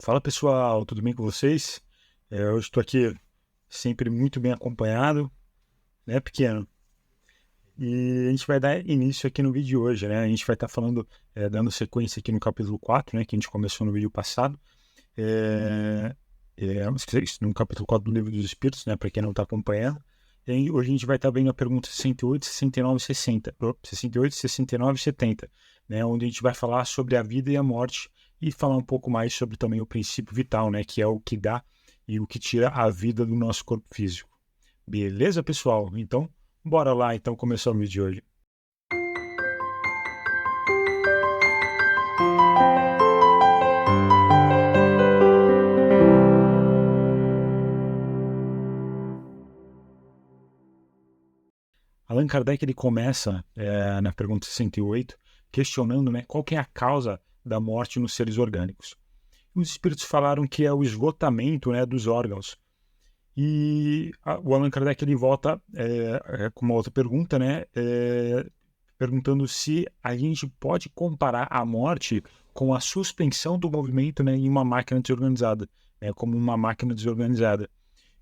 Fala pessoal, tudo bem com vocês? Eu estou aqui sempre muito bem acompanhado, né, pequeno? E a gente vai dar início aqui no vídeo de hoje, né? A gente vai estar falando, dando sequência aqui no capítulo 4, né, que a gente começou no vídeo passado. É, no capítulo 4 do Livro dos Espíritos, né, para quem não está acompanhando. E aí, hoje a gente vai estar vendo a pergunta 68, 69 e 60, 68, 69 e 70, né, onde a gente vai falar sobre a vida e a morte e falar um pouco mais sobre também o princípio vital, né, que é o que dá e o que tira a vida do nosso corpo físico. Beleza, pessoal? Então, bora lá então começar o vídeo de hoje. Allan Kardec ele começa na pergunta 68 questionando, né, qual que é a causa da morte nos seres orgânicos. Os espíritos falaram que é o esgotamento, né, dos órgãos. E o Allan Kardec ele volta com uma outra pergunta, né, perguntando se a gente pode comparar a morte com a suspensão do movimento, né, em uma máquina desorganizada, né, como uma máquina desorganizada.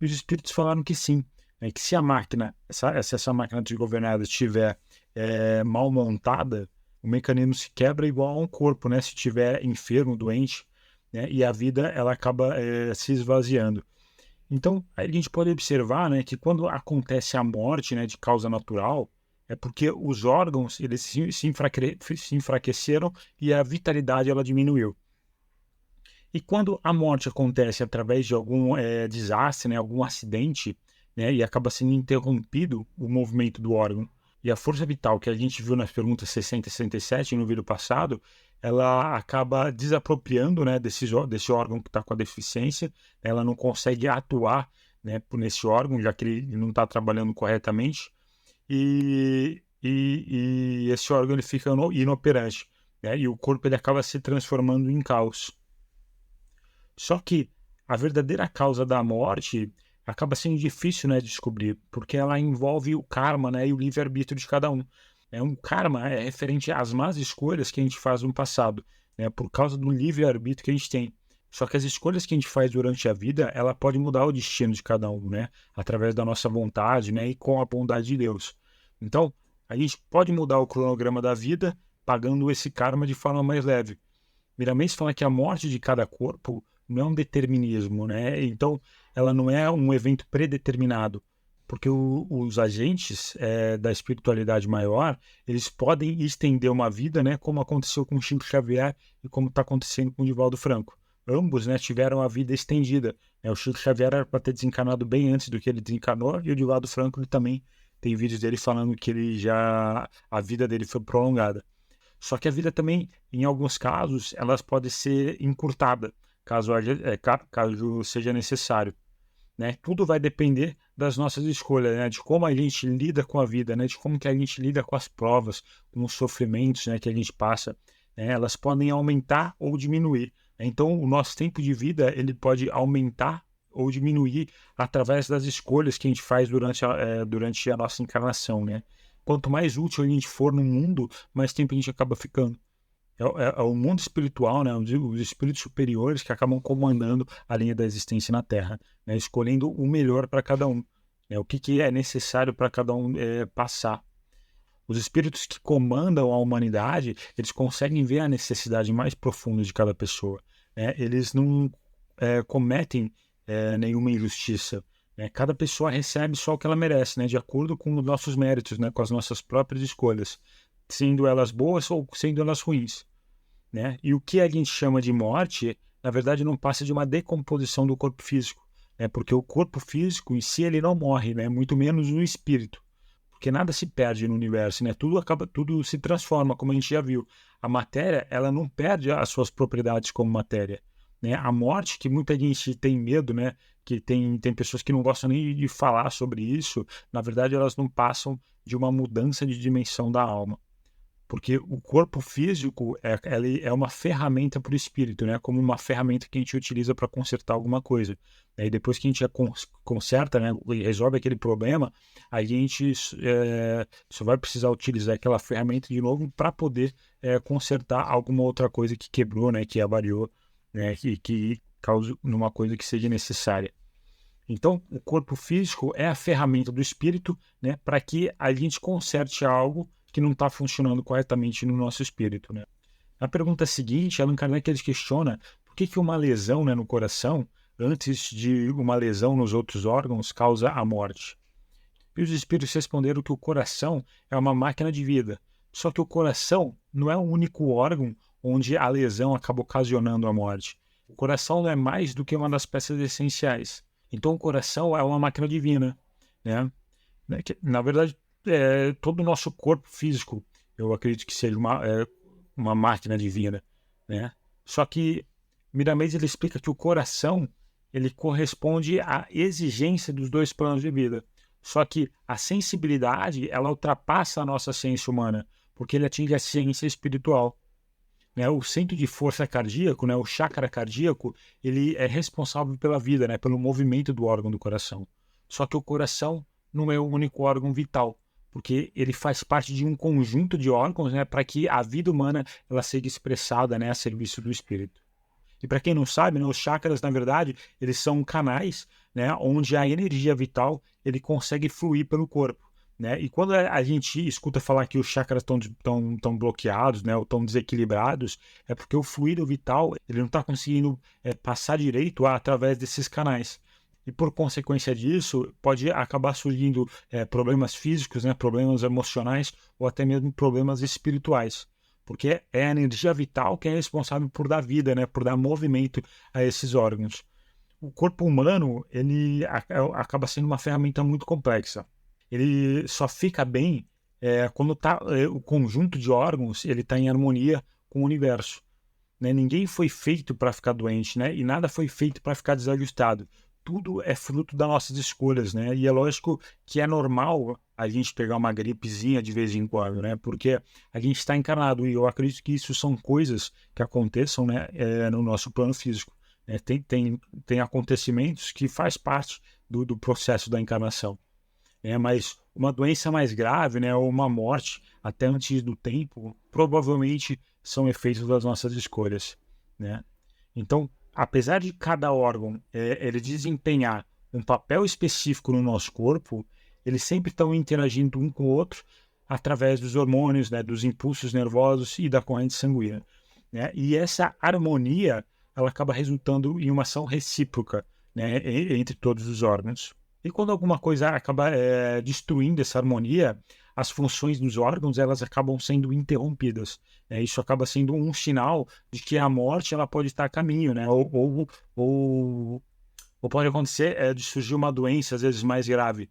E os espíritos falaram que sim, né, que se a máquina, se essa máquina desgovernada estiver mal montada, o mecanismo se quebra igual a um corpo, né, se estiver enfermo, doente, né, e a vida ela acaba se esvaziando. Então, a gente pode observar, né, que quando acontece a morte, né, de causa natural, é porque os órgãos eles se enfraqueceram e a vitalidade ela diminuiu. E quando a morte acontece através de algum desastre, né, algum acidente, né, e acaba sendo interrompido o movimento do órgão, e a força vital que a gente viu nas perguntas 60 e 67 no vídeo passado, ela acaba desapropriando, né, desse órgão que está com a deficiência, ela não consegue atuar, né, nesse órgão, já que ele não está trabalhando corretamente, e esse órgão ele fica inoperante, né, e o corpo ele acaba se transformando em caos. Só que a verdadeira causa da morte acaba sendo difícil, né, de descobrir, porque ela envolve o karma, né, e o livre-arbítrio de cada um. Um karma é referente às más escolhas que a gente faz no passado, né, por causa do livre-arbítrio que a gente tem. Só que as escolhas que a gente faz durante a vida, ela pode mudar o destino de cada um, né, através da nossa vontade, né, e com a bondade de Deus. Então, a gente pode mudar o cronograma da vida pagando esse karma de forma mais leve. Miramês fala que a morte de cada corpo não é um determinismo, né? Então, ela não é um evento predeterminado, porque os agentes da espiritualidade maior, eles podem estender uma vida, né? Como aconteceu com Chico Xavier e como está acontecendo com o Divaldo Franco. Ambos, né, tiveram a vida estendida. Né? O Chico Xavier era para ter desencarnado bem antes do que ele desencarnou, e o Divaldo Franco ele também tem vídeos dele falando que a vida dele foi prolongada. Só que a vida também, em alguns casos, elas podem ser encurtada, caso seja necessário. Né? Tudo vai depender das nossas escolhas, né? De como a gente lida com a vida, né? De como que a gente lida com as provas, com os sofrimentos, né, que a gente passa. Né? Elas podem aumentar ou diminuir. Então, o nosso tempo de vida ele pode aumentar ou diminuir através das escolhas que a gente faz durante a nossa encarnação. Né? Quanto mais útil a gente for no mundo, mais tempo a gente acaba ficando. É o mundo espiritual, né? Os espíritos superiores que acabam comandando a linha da existência na Terra, né? Escolhendo o melhor para cada um, né? O que é necessário para cada um passar. Os espíritos que comandam a humanidade, eles conseguem ver a necessidade mais profunda de cada pessoa. Né? Eles não cometem nenhuma injustiça. Né? Cada pessoa recebe só o que ela merece, né? De acordo com os nossos méritos, né? Com as nossas próprias escolhas, sendo elas boas ou sendo elas ruins. Né? E o que a gente chama de morte, na verdade, não passa de uma decomposição do corpo físico, né? Porque o corpo físico em si ele não morre, né? Muito menos o espírito, porque nada se perde no universo, né? Tudo se transforma, como a gente já viu. A matéria, ela não perde as suas propriedades como matéria, né? A morte, que muita gente tem medo, né? Que tem pessoas que não gostam nem de falar sobre isso, na verdade, elas não passam de uma mudança de dimensão da alma. Porque o corpo físico ele é uma ferramenta para o espírito, né? Como uma ferramenta que a gente utiliza para consertar alguma coisa. E depois que a gente já conserta, né? E resolve aquele problema, a gente só vai precisar utilizar aquela ferramenta de novo para poder consertar alguma outra coisa que quebrou, né? Que avariou, né? Que cause numa coisa que seja necessária. Então, o corpo físico é a ferramenta do espírito, né, para que a gente conserte algo que não está funcionando corretamente no nosso espírito, né? A pergunta seguinte, Allan Kardec ele questiona por que uma lesão, né, no coração, antes de uma lesão nos outros órgãos, causa a morte. E os espíritos responderam que o coração é uma máquina de vida, só que o coração não é o único órgão onde a lesão acaba ocasionando a morte. O coração não é mais do que uma das peças essenciais. Então o coração é uma máquina divina, né? Na verdade, todo o nosso corpo físico, eu acredito que seja uma máquina divina, né? Só que Miramês ele explica que o coração ele corresponde à exigência dos dois planos de vida. Só que a sensibilidade ela ultrapassa a nossa ciência humana, porque ele atinge a ciência espiritual. Né? O centro de força cardíaco, né, o chakra cardíaco, ele é responsável pela vida, né, pelo movimento do órgão do coração. Só que o coração não é o único órgão vital, porque ele faz parte de um conjunto de órgãos, né, para que a vida humana ela seja expressada, né, a serviço do espírito. E para quem não sabe, né, os chakras, na verdade, eles são canais, né, onde a energia vital ele consegue fluir pelo corpo. Né? E quando a gente escuta falar que os chakras estão bloqueados, né, ou estão desequilibrados, é porque o fluido vital ele não está conseguindo passar direito através desses canais. E por consequência disso, pode acabar surgindo problemas físicos, né, problemas emocionais ou até mesmo problemas espirituais. Porque é a energia vital que é responsável por dar vida, né, por dar movimento a esses órgãos. O corpo humano ele acaba sendo uma ferramenta muito complexa. Ele só fica bem quando o conjunto de órgãos ele está em harmonia com o universo. Né? Ninguém foi feito para ficar doente, né? E nada foi feito para ficar desajustado. Tudo é fruto das nossas escolhas, né? E é lógico que é normal a gente pegar uma gripezinha de vez em quando, né? Porque a gente está encarnado e eu acredito que isso são coisas que aconteçam, né? No nosso plano físico. Né? Tem acontecimentos que faz parte do processo da encarnação. Mas uma doença mais grave, né, ou uma morte até antes do tempo, provavelmente são efeitos das nossas escolhas. Né? Então, apesar de cada órgão ele desempenhar um papel específico no nosso corpo, eles sempre estão interagindo um com o outro através dos hormônios, né, dos impulsos nervosos e da corrente sanguínea. Né? E essa harmonia ela acaba resultando em uma ação recíproca, né, entre todos os órgãos. E quando alguma coisa acaba destruindo essa harmonia, as funções dos órgãos elas acabam sendo interrompidas. Isso acaba sendo um sinal de que a morte ela pode estar a caminho, né? Ou pode acontecer de surgir uma doença, às vezes mais grave.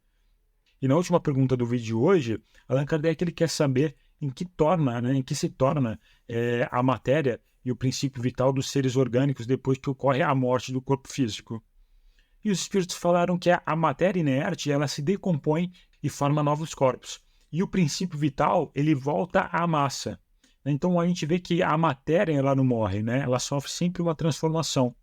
E na última pergunta do vídeo de hoje, Allan Kardec ele quer saber em que se torna a matéria e o princípio vital dos seres orgânicos depois que ocorre a morte do corpo físico. E os espíritos falaram que a matéria inerte ela se decompõe e forma novos corpos. E o princípio vital ele volta à massa. Então a gente vê que a matéria ela não morre, né? Ela sofre sempre uma transformação.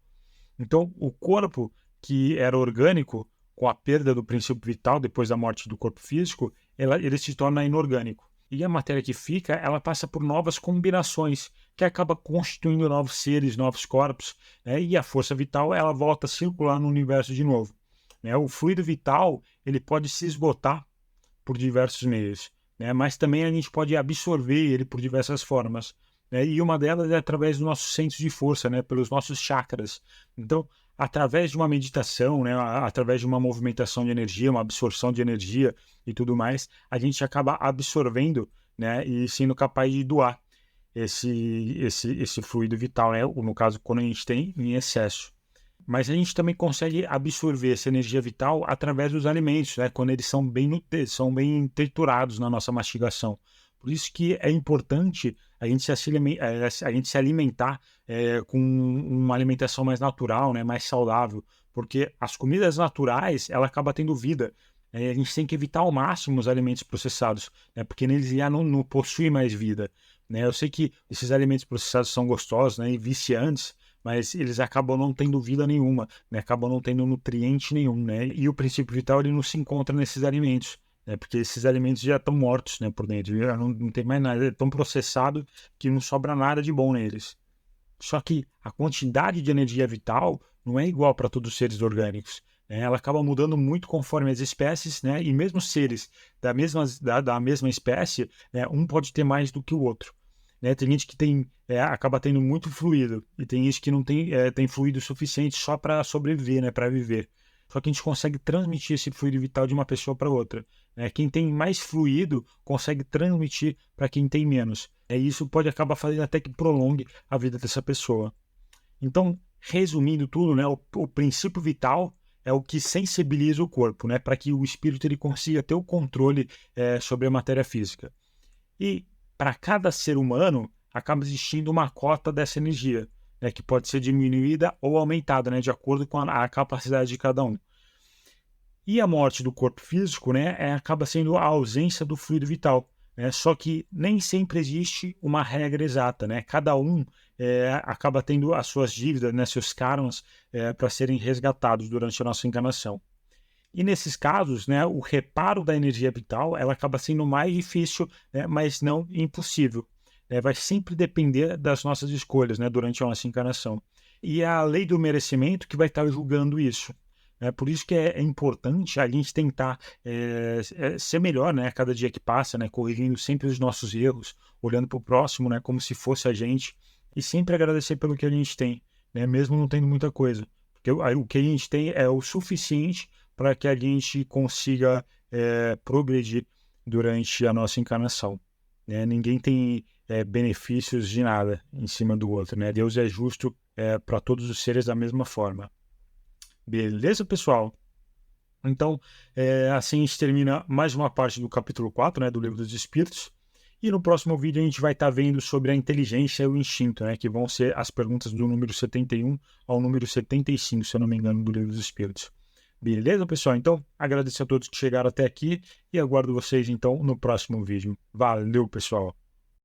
Então o corpo que era orgânico, com a perda do princípio vital depois da morte do corpo físico, ele se torna inorgânico. E a matéria que fica, ela passa por novas combinações, que acaba constituindo novos seres, novos corpos, né? E a força vital, ela volta a circular no universo de novo. Né? O fluido vital, ele pode se esgotar por diversos meios, né? Mas também a gente pode absorver ele por diversas formas. Né? E uma delas é através do nosso centro de força, né? Pelos nossos chakras. Então, através de uma meditação, né? Através de uma movimentação de energia, uma absorção de energia e tudo mais, a gente acaba absorvendo, né? E sendo capaz de doar esse fluido vital, né? No caso, quando a gente tem em excesso. Mas a gente também consegue absorver essa energia vital através dos alimentos, né? Quando eles são bem triturados na nossa mastigação. Por isso que é importante a gente se alimentar com uma alimentação mais natural, né? Mais saudável, porque as comidas naturais ela acaba tendo vida. A gente tem que evitar ao máximo os alimentos processados, né? Porque neles já não possui mais vida. Né? Eu sei que esses alimentos processados são gostosos, né? E viciantes, mas eles acabam não tendo vida nenhuma, né? Acabam não tendo nutriente nenhum, né? E o princípio vital ele não se encontra nesses alimentos, né? Porque esses alimentos já estão mortos, né? Por dentro, já não tem mais nada, é tão processado que não sobra nada de bom neles. Só que a quantidade de energia vital não é igual para todos os seres orgânicos. Ela acaba mudando muito conforme as espécies, né? E mesmo seres da mesma espécie, um pode ter mais do que o outro. Né? Tem gente que acaba tendo muito fluido, e tem gente que não tem fluido suficiente só para sobreviver, né? Para viver. Só que a gente consegue transmitir esse fluido vital de uma pessoa para outra. Quem tem mais fluido consegue transmitir para quem tem menos. Isso pode acabar fazendo até que prolongue a vida dessa pessoa. Então, resumindo tudo, né, o princípio vital é o que sensibiliza o corpo, né, para que o espírito ele consiga ter o controle sobre a matéria física. E para cada ser humano acaba existindo uma cota dessa energia, né, que pode ser diminuída ou aumentada, né, de acordo com a capacidade de cada um. E a morte do corpo físico, né, acaba sendo a ausência do fluido vital. Só que nem sempre existe uma regra exata, né? Cada um acaba tendo as suas dívidas, né, seus karmas, para serem resgatados durante a nossa encarnação. E nesses casos, né, o reparo da energia vital ela acaba sendo mais difícil, né, mas não impossível. Vai sempre depender das nossas escolhas, né, durante a nossa encarnação. E é a lei do merecimento que vai estar julgando isso. Por isso que é importante a gente tentar ser melhor, né, a cada dia que passa, né, corrigindo sempre os nossos erros, olhando para o próximo, né, como se fosse a gente, e sempre agradecer pelo que a gente tem, né, mesmo não tendo muita coisa. Porque o que a gente tem é o suficiente para que a gente consiga progredir durante a nossa encarnação. Né? Ninguém tem benefícios de nada em cima do outro. Né? Deus é justo para todos os seres da mesma forma. Beleza, pessoal? Então, assim a gente termina mais uma parte do capítulo 4, né, do Livro dos Espíritos. E no próximo vídeo a gente vai estar vendo sobre a inteligência e o instinto, né, que vão ser as perguntas do número 71 ao número 75, se eu não me engano, do Livro dos Espíritos. Beleza, pessoal? Então, agradeço a todos que chegaram até aqui e aguardo vocês, então, no próximo vídeo. Valeu, pessoal!